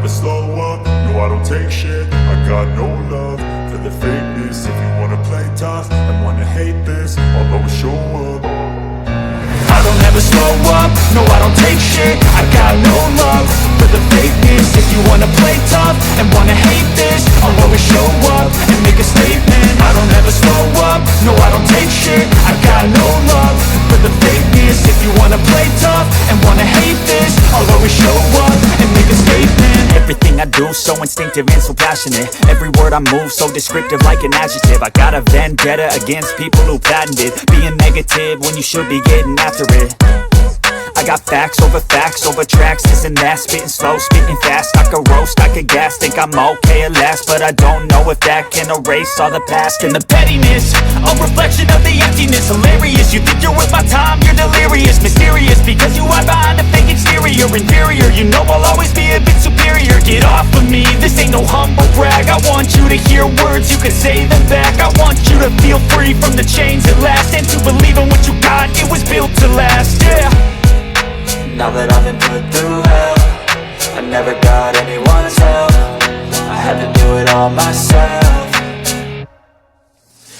never slow up, no I don't take shit. I got no love for the fakeness. If you wanna play tough and wanna hate this, I'll always show up. I don't ever slow up, no I don't take shit. I got no love for the fakeness. If you wanna play tough and wanna hate this, I'll always show up and make a statement. I don't ever slow up, no I don't take shit. I got no love for the fakeness. If you wanna play tough and wanna hate this, I'll always show up and make a statement. Everything I do so instinctive and so passionate. Every word I move so descriptive like an adjective. I got a vendetta against people who patented being negative when you should be getting after it. I got facts over tracks, this and that, spitting slow, spitting fast. I could roast, I could gas, think I'm okay at last, but I don't know if that can erase all the past. And the pettiness, a reflection of the emptiness. Hilarious, you think you're worth my time, you're delirious. Mysterious, because you hide behind a fake exterior. Inferior, you know I'll always be a bit superior. Get off of me, this ain't no humble brag. I want you to hear words, you can say them back. I want you to feel free from the chains at last, and to believe in what you got, it was built to last, yeah. Now that I've been put through hell, I never got anyone's help. I had to do it all myself.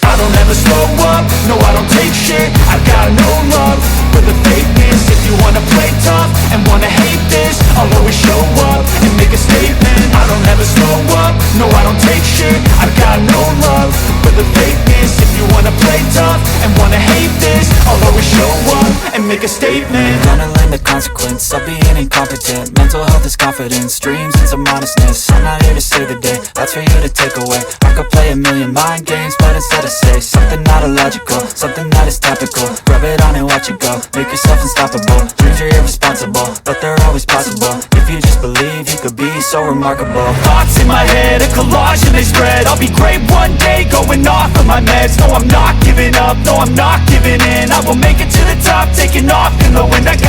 I don't ever slow up, no I don't take shit. I got no love for the fakeness. If you wanna play tough and wanna hate this, I'll always show up and make a statement. I don't ever slow up, no I don't take shit. I got no love for the fakeness. If you wanna play tough and wanna hate this, I'll always show up and make a statement. Gonna learn the consequence of being incompetent. Mental health is confidence, dreams and some honestness. I'm not here to save the day, that's for you to take away. I could play a million mind games, but instead I say something not illogical, something that is topical. Rub it on and watch it go, make yourself unstoppable. Dreams are irresponsible, but they're always possible. If you just believe, you could be so remarkable. Thoughts in my head, a collage and they spread. I'll be great one day, going off of my meds. No I'm not giving up, no I'm not giving in. I will make it to the top, taking off in the wind. I got